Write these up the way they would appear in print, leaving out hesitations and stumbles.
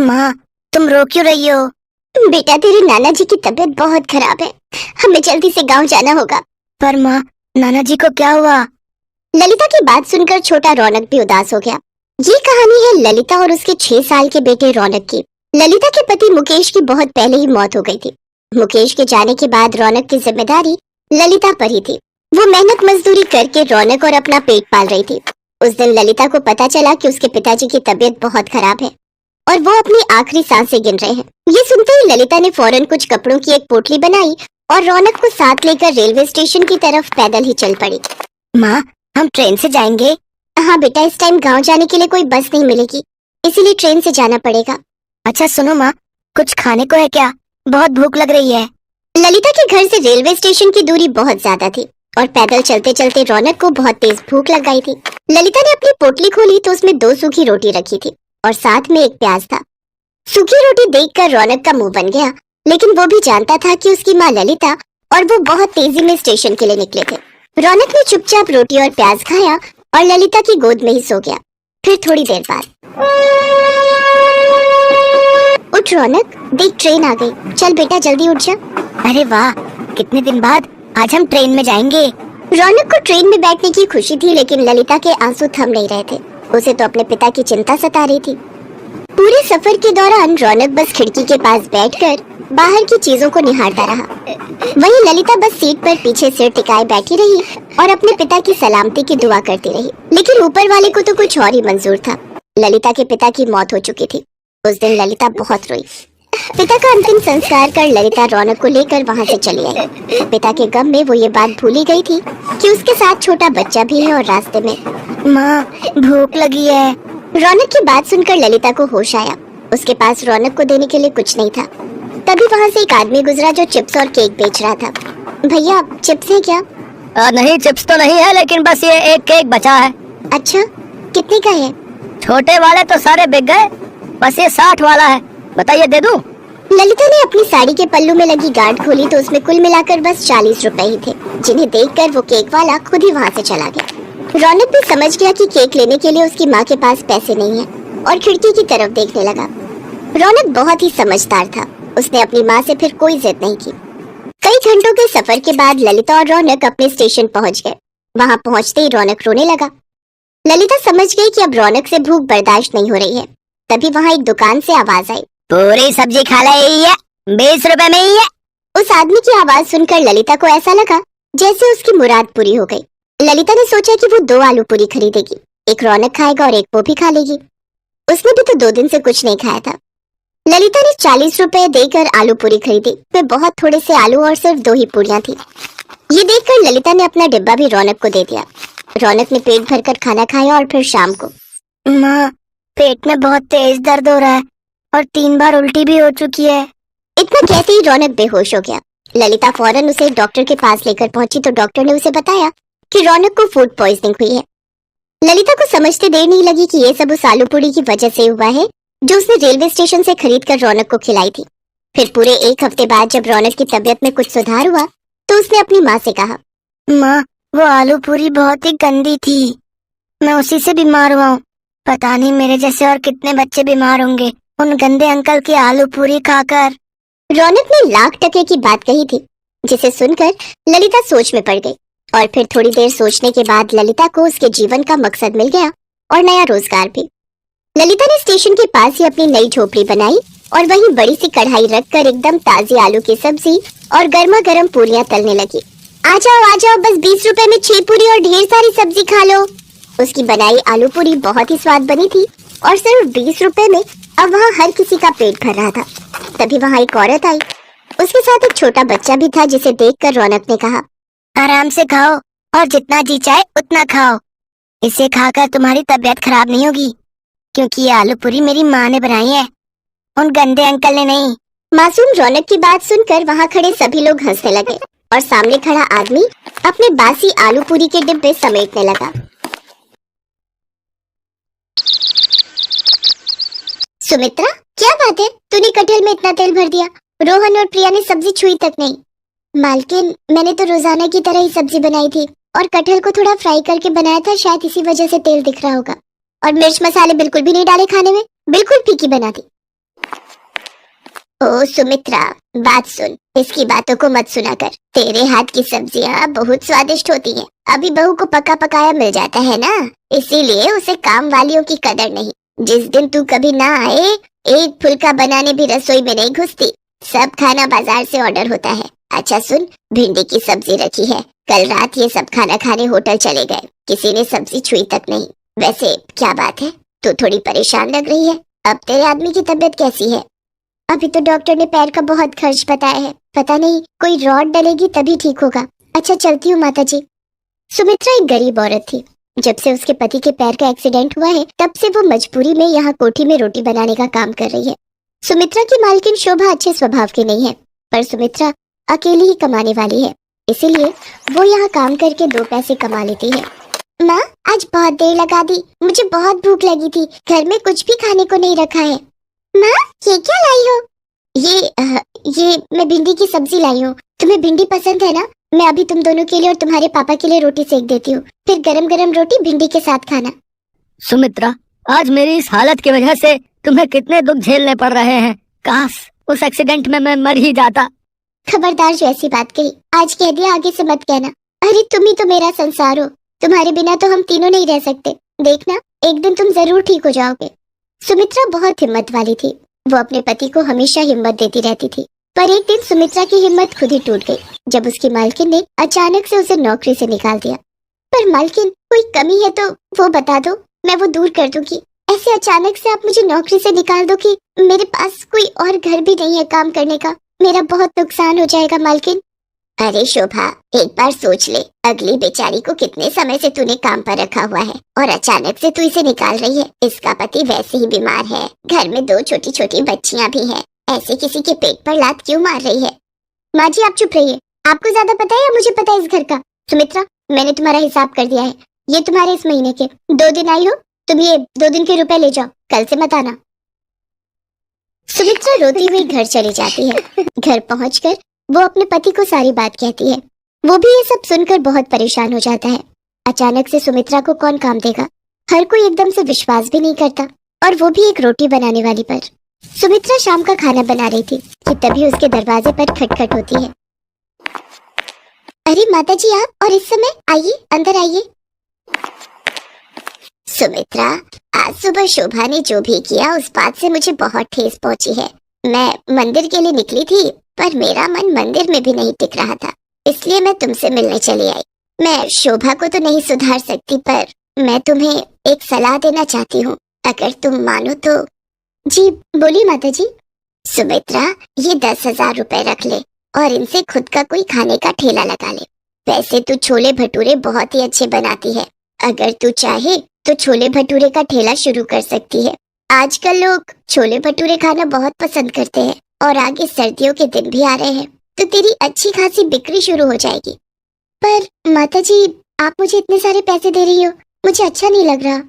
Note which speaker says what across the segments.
Speaker 1: माँ, तुम रो क्यों रही हो?
Speaker 2: बेटा, तेरे नाना जी की तबीयत बहुत खराब है। हमें जल्दी से गांव जाना होगा।
Speaker 1: पर माँ, नाना जी को क्या हुआ?
Speaker 2: ललिता की बात सुनकर छोटा रौनक भी उदास हो गया। ये कहानी है ललिता और उसके 6 साल के बेटे रौनक की। ललिता के पति मुकेश की बहुत पहले ही मौत हो गई थी। मुकेश के जाने के बाद रौनक की जिम्मेदारी ललिता पर ही थी। वो मेहनत मजदूरी करके रौनक और अपना पेट पाल रही थी। उस दिन ललिता को पता चला कि उसके पिताजी की तबीयत बहुत खराब है और वो अपनी आखिरी सांसें गिन रहे हैं। ये सुनते ही ललिता ने फौरन कुछ कपड़ों की एक पोटली बनाई और रौनक को साथ लेकर रेलवे स्टेशन की तरफ पैदल ही चल पड़ी।
Speaker 1: माँ, हम ट्रेन से जाएंगे?
Speaker 2: हाँ बेटा, इस टाइम गांव जाने के लिए कोई बस नहीं मिलेगी, इसीलिए ट्रेन से जाना पड़ेगा।
Speaker 1: अच्छा सुनो माँ, कुछ खाने को है क्या? बहुत भूख लग रही है।
Speaker 2: ललिता के घर से रेलवे स्टेशन की दूरी बहुत ज्यादा थी और पैदल चलते चलते रौनक को बहुत तेज भूख लग गई थी। ललिता ने अपनी पोटली खोली तो उसमें 2 सूखी रोटी रखी थी और साथ में एक प्याज था। सूखी रोटी देखकर रौनक का मुंह बन गया, लेकिन वो भी जानता था कि उसकी माँ ललिता और वो बहुत तेजी में स्टेशन के लिए निकले थे। रौनक ने चुपचाप रोटी और प्याज खाया और ललिता की गोद में ही सो गया। फिर थोड़ी देर बाद, उठ रौनक, देख ट्रेन आ गई। चल बेटा जल्दी उठ जा।
Speaker 1: अरे वाह, कितने दिन बाद आज हम ट्रेन में जाएंगे।
Speaker 2: रौनक को ट्रेन में बैठने की खुशी थी, लेकिन ललिता के आंसू थम नहीं रहे थे। उसे तो अपने पिता की चिंता सता रही थी। पूरे सफर के दौरान रौनक बस खिड़की के पास बैठकर बाहर की चीजों को निहारता रहा। वहीं ललिता बस सीट पर पीछे सिर टिकाए बैठी रही और अपने पिता की सलामती की दुआ करती रही। लेकिन ऊपर वाले को तो कुछ और ही मंजूर था। ललिता के पिता की मौत हो चुकी थी। उस दिन ललिता बहुत रोई। पिता का अंतिम संस्कार कर ललिता रौनक को लेकर वहाँ से चली आई। पिता के गम में वो ये बात भूल ही गई थी कि उसके साथ छोटा बच्चा भी है और रास्ते में।
Speaker 1: माँ, भूख लगी है।
Speaker 2: रौनक की बात सुनकर ललिता को होश आया। उसके पास रौनक को देने के लिए कुछ नहीं था। तभी वहाँ से एक आदमी गुजरा जो चिप्स और केक बेच रहा था। भैया, चिप्स है क्या?
Speaker 1: नहीं, चिप्स तो नहीं है, लेकिन बस ये एक केक बचा है।
Speaker 2: अच्छा, कितने का है?
Speaker 1: छोटे वाले तो सारे बिक गए, बस ये 60 वाला है। बताइए, दे दूं?
Speaker 2: ललिता ने अपनी साड़ी के पल्लू में लगी गांठ खोली तो उसमें कुल मिलाकर बस 40 रुपए ही थे, जिन्हें देखकर वो केक वाला खुद ही वहाँ से चला गया। रौनक भी समझ गया कि केक लेने के लिए उसकी माँ के पास पैसे नहीं है और खिड़की की तरफ देखने लगा। रौनक बहुत ही समझदार था। उसने अपनी माँ से फिर कोई जिद नहीं की। कई घंटों के सफर के बाद ललिता और रौनक अपने स्टेशन पहुँच गए। वहाँ पहुँचते ही रौनक रोने लगा। ललिता समझ गई कि अब रौनक से भूख बर्दाश्त नहीं हो रही है। तभी वहाँ एक दुकान से आवाज आई,
Speaker 1: पूरी सब्जी खा ली है, 20 रुपए में ही है।
Speaker 2: उस आदमी की आवाज सुनकर ललिता को ऐसा लगा जैसे उसकी मुराद पूरी हो गई। ललिता ने सोचा कि वो 2 आलू पूरी खरीदेगी, एक रौनक खाएगा और एक वो भी खा लेगी। उसने भी तो 2 दिन से कुछ नहीं खाया था। ललिता ने 40 रुपए देकर आलू पूरी खरीदी। वे बहुत थोड़े से आलू और सिर्फ 2 ही पूरियां थी। ये देखकर ललिता ने अपना डिब्बा भी रौनक को दे दिया। रौनक ने पेट भरकर खाना खाया और फिर शाम को।
Speaker 1: माँ, पेट में बहुत तेज दर्द हो रहा है और 3 बार उल्टी भी हो चुकी है।
Speaker 2: इतना कहते ही रौनक बेहोश हो गया। ललिता फौरन उसे डॉक्टर के पास लेकर पहुंची तो डॉक्टर ने उसे बताया कि रौनक को फूड पॉइजनिंग हुई है। ललिता को समझते देर नहीं लगी कि ये सब उस आलू पूरी की वजह से हुआ है जो उसने रेलवे स्टेशन से खरीद कर रौनक को खिलाई थी। फिर पूरे 1 हफ्ते बाद जब रौनक की तबीयत में कुछ सुधार हुआ तो उसने अपनी माँ से कहा,
Speaker 1: माँ, वो आलू पूरी बहुत ही गंदी थी, मैं उसी से बीमार हुआ हूँ। पता नहीं मेरे जैसे और कितने बच्चे बीमार होंगे उन गंदे अंकल की आलू पूरी खाकर।
Speaker 2: रौनक ने लाख टके की बात कही थी, जिसे सुनकर ललिता सोच में पड़ गई। और फिर थोड़ी देर सोचने के बाद ललिता को उसके जीवन का मकसद मिल गया और नया रोजगार भी। ललिता ने स्टेशन के पास ही अपनी नई झोपड़ी बनाई और वहीं बड़ी सी कढ़ाई रखकर एकदम ताजी आलू की सब्जी और गर्मा गर्म पूरियां तलने लगी। आ जाओ, बस 20 रुपए में 6 पूरी और ढेर सारी सब्जी खा लो। उसकी बनाई आलू पूरी बहुत ही स्वाद बनी थी और सिर्फ 20 रुपए में अब वहाँ हर किसी का पेट भर रहा था। तभी वहाँ एक औरत आई। उसके साथ एक छोटा बच्चा भी था, जिसे देखकर रौनक ने कहा,
Speaker 1: आराम से खाओ और जितना जी चाहे उतना खाओ। इसे खाकर तुम्हारी तबीयत खराब नहीं होगी, क्योंकि ये आलू पूरी मेरी माँ ने बनाई है, उन गंदे अंकल ने नहीं।
Speaker 2: मासूम रौनक की बात सुनकर वहाँ खड़े सभी लोग हंसने लगे और सामने खड़ा आदमी अपने बासी आलू पूरी के डिब्बे समेटने लगा। सुमित्रा, क्या बात है, तूने कटहल में इतना तेल भर दिया? रोहन और प्रिया ने सब्जी छुई तक नहीं। मालकिन, मैंने तो रोजाना की तरह ही सब्जी बनाई थी और कटहल को थोड़ा फ्राई करके बनाया था, शायद इसी वजह से तेल दिख रहा होगा। और मिर्च मसाले बिल्कुल भी नहीं डाले खाने में, बिल्कुल फीकी बना दी। ओ सुमित्रा, बात सुन, इसकी बातों को मत सुना कर। तेरे हाथ की सब्जियां बहुत स्वादिष्ट होती हैं। अभी बहू को पका पकाया मिल जाता है ना, इसीलिए उसे काम वालियों की कदर नहीं। जिस दिन तू कभी ना आए, एक फुल्का बनाने भी रसोई में नहीं घुसती। सब खाना बाजार से ऑर्डर होता है। अच्छा सुन, भिंडी की सब्जी रखी है। कल रात ये सब खाना खाने होटल चले गए, किसी ने सब्जी छुई तक नहीं। वैसे क्या बात है, तू थोड़ी परेशान लग रही है। अब तेरे आदमी की तबीयत कैसी है? अभी तो डॉक्टर ने पैर का बहुत खर्च बताया है, पता नहीं कोई रॉड डलेगी तभी ठीक होगा। अच्छा चलती हूँ माता जी। सुमित्रा एक गरीब औरत थी। जब से उसके पति के पैर का एक्सीडेंट हुआ है, तब से वो मजबूरी में यहाँ कोठी में रोटी बनाने का काम कर रही है। सुमित्रा की मालकिन शोभा अच्छे स्वभाव की नहीं है, पर सुमित्रा अकेली ही कमाने वाली है, इसीलिए वो यहाँ काम करके 2 पैसे कमा लेती है। माँ, आज बहुत देर लगा दी, मुझे बहुत भूख लगी थी, घर में कुछ भी खाने को नहीं रखा है। माँ, ये क्या लाई हो? ये मैं भिंडी की सब्जी लाई हूँ। तुम्हें भिंडी पसंद है ना? मैं अभी तुम दोनों के लिए और तुम्हारे पापा के लिए रोटी सेक देती हूँ, फिर गरम गरम रोटी भिंडी के साथ खाना।
Speaker 3: सुमित्रा, आज मेरी इस हालत की वजह से तुम्हें कितने दुख झेलने पड़ रहे हैं। काश उस एक्सीडेंट में मैं मर ही जाता।
Speaker 2: खबरदार, जो ऐसी बात कही आज कह दिया, आगे से मत कहना। अरे तुम ही तो मेरा संसार हो, तुम्हारे बिना तो हम तीनों नहीं रह सकते। देखना, एक दिन तुम जरूर ठीक हो जाओगे। सुमित्रा बहुत हिम्मत वाली थी। वो अपने पति को हमेशा हिम्मत देती रहती थी, पर एक दिन सुमित्रा की हिम्मत खुद ही टूट गई जब उसकी मालकिन ने अचानक से उसे नौकरी से निकाल दिया। पर मालकिन, कोई कमी है तो वो बता दो, मैं वो दूर कर दूंगी। ऐसे अचानक से आप मुझे नौकरी से निकाल दो कि मेरे पास कोई और घर भी नहीं है काम करने का। मेरा बहुत नुकसान हो जाएगा मालकिन। अरे शोभा, एक बार सोच ले, अगली बेचारी को कितने समय से तूने काम पर रखा हुआ है और अचानक से तू इसे निकाल रही है। इसका पति वैसे ही बीमार है, घर में 2 छोटी छोटी बच्चियां भी हैं। ऐसे किसी के पेट पर लात क्यों मार रही है? माँ जी, आप चुप रहिए। आपको ज्यादा पता है या मुझे पता है इस घर का? सुमित्रा, मैंने तुम्हारा हिसाब कर दिया है। ये तुम्हारे इस महीने के 2 दिन आई हो, तुम ये 2 दिन के रुपए ले जाओ, कल से मत आना। सुमित्रा रोती हुई घर चली जाती है। घर पहुंचकर वो अपने पति को सारी बात कहती है। वो भी ये सब सुनकर बहुत परेशान हो जाता है। अचानक से सुमित्रा को कौन काम देगा? हर कोई एकदम से विश्वास भी नहीं करता, और वो भी एक रोटी बनाने वाली पर। सुमित्रा शाम का खाना बना रही थी कि तभी उसके दरवाजे पर खटखट होती है। अरे माता जी, आप? और इस समय? आइए, अंदर आइए। सुमित्रा, आज सुबह शोभा ने जो भी किया उस बात से मुझे बहुत ठेस पहुंची है। मैं मंदिर के लिए निकली थी, पर मेरा मन मंदिर में भी नहीं टिक रहा था, इसलिए मैं तुमसे मिलने चली आई। मैं शोभा को तो नहीं सुधार सकती, पर मैं तुम्हें एक सलाह देना चाहती हूँ, अगर तुम मानो तो। जी बोलिए माता जी। सुमित्रा, ये 10,000 रुपए रख ले और इनसे खुद का कोई खाने का ठेला लगा ले। वैसे तू छोले भटूरे बहुत ही अच्छे बनाती है, अगर तू चाहे तो छोले भटूरे का ठेला शुरू कर सकती है। आजकल लोग छोले भटूरे खाना बहुत पसंद करते हैं, और आगे सर्दियों के दिन भी आ रहे हैं, तो तेरी अच्छी खासी बिक्री शुरू हो जाएगी। पर माता जी, आप मुझे इतने सारे पैसे दे रही हो, मुझे अच्छा नहीं लग रहा।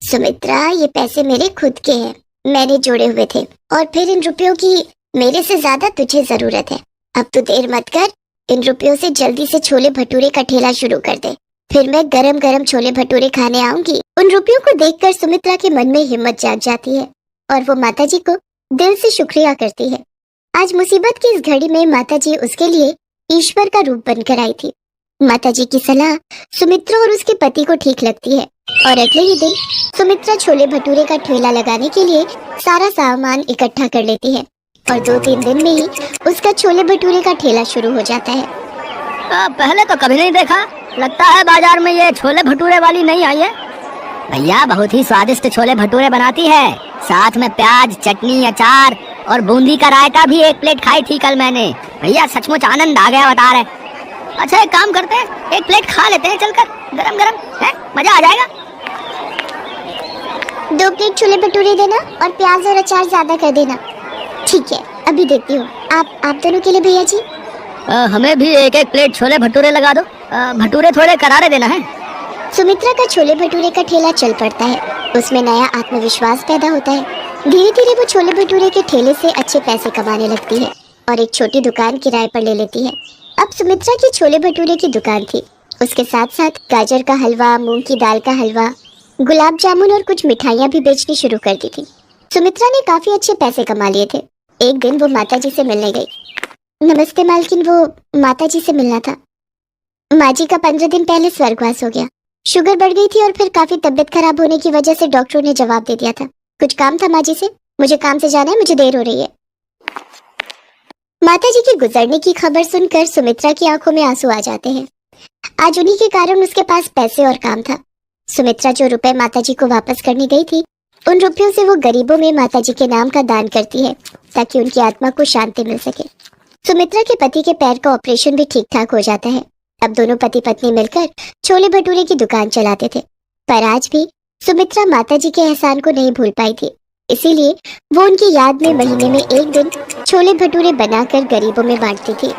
Speaker 2: सुमित्रा, ये पैसे मेरे खुद के हैं, मैंने जोड़े हुए थे, और फिर इन रुपयों की मेरे से ज्यादा तुझे जरूरत है। अब तू देर मत कर, इन रुपयों से जल्दी से छोले भटूरे का ठेला शुरू कर दे, फिर मैं गरम गरम छोले भटूरे खाने आऊंगी। उन रुपयों को देखकर सुमित्रा के मन में हिम्मत जाग जाती है, और वो माताजी को दिल से शुक्रिया करती है। आज मुसीबत की इस घड़ी में माताजी उसके लिए ईश्वर का रूप बनकर आई थी। माताजी की सलाह सुमित्रा और उसके पति को ठीक लगती है, और अगले ही दिन सुमित्रा छोले भटूरे का ठेला लगाने के लिए सारा सामान इकट्ठा कर लेती है, और 2-3 दिन में ही उसका छोले भटूरे का ठेला शुरू हो जाता है।
Speaker 3: पहले तो कभी नहीं देखा, लगता है बाजार में ये छोले भटूरे वाली नहीं आई है। भैया बहुत ही स्वादिष्ट छोले भटूरे बनाती है, साथ में प्याज, चटनी, अचार और बूंदी का रायता भी 1 प्लेट खाई थी कल मैंने। भैया सचमुच आनंद आ गया बता रहे। अच्छा एक काम करते हैं, 1 प्लेट खा लेते हैं चलकर, गरम गरम है, मजा आ जाएगा।
Speaker 2: 2 प्लेट छोले भटूरे देना और प्याज और अचार ज्यादा कर देना। ठीक है, अभी देखती हूँ। आप दोनों के लिए भैया जी।
Speaker 3: हमें भी 1-1 प्लेट छोले भटूरे लगा दो, भटूरे थोड़े करारे देना है।
Speaker 2: सुमित्रा का छोले भटूरे का ठेला चल पड़ता है, उसमें नया आत्मविश्वास पैदा होता है। धीरे धीरे वो छोले भटूरे के ठेले से अच्छे पैसे कमाने लगती है, और एक छोटी दुकान किराए पर ले लेती है। अब सुमित्रा की छोले भटूरे की दुकान थी, उसके साथ साथ गाजर का हलवा, मूंग की दाल का हलवा, गुलाब जामुन और कुछ मिठाइयाँ भी बेचनी शुरू कर दी थी। सुमित्रा ने काफी अच्छे पैसे कमा लिए थे। एक दिन वो माताजी से मिलने गई। नमस्ते मालकिन, वो माताजी से मिलना था। माँ जी का 15 दिन पहले स्वर्गवास हो गया। शुगर बढ़ गई थी और फिर काफी तबीयत खराब होने की वजह से डॉक्टरों ने जवाब दे दिया था। कुछ काम था माँ जी से, मुझे काम से जाना है, मुझे देर हो रही है। माताजी के गुजरने की खबर सुनकर सुमित्रा की आंखों में आंसू आ जाते हैं। आज उन्हीं के कारण उसके पास पैसे और काम था। सुमित्रा जो रुपए माताजी को वापस करने गई थी, उन रुपयों से वो गरीबों में माताजी के नाम का दान करती है ताकि उनकी आत्मा को शांति मिल सके। सुमित्रा के पति के पैर का ऑपरेशन भी ठीक ठाक हो जाता है। अब दोनों पति पत्नी मिलकर छोले भटूरे की दुकान चलाते थे। पर आज भी सुमित्रा माताजी के एहसान को नहीं भूल पाई थी, इसीलिए वो उनकी याद में महीने में एक दिन छोले भटूरे बनाकर गरीबों में बांटती थी।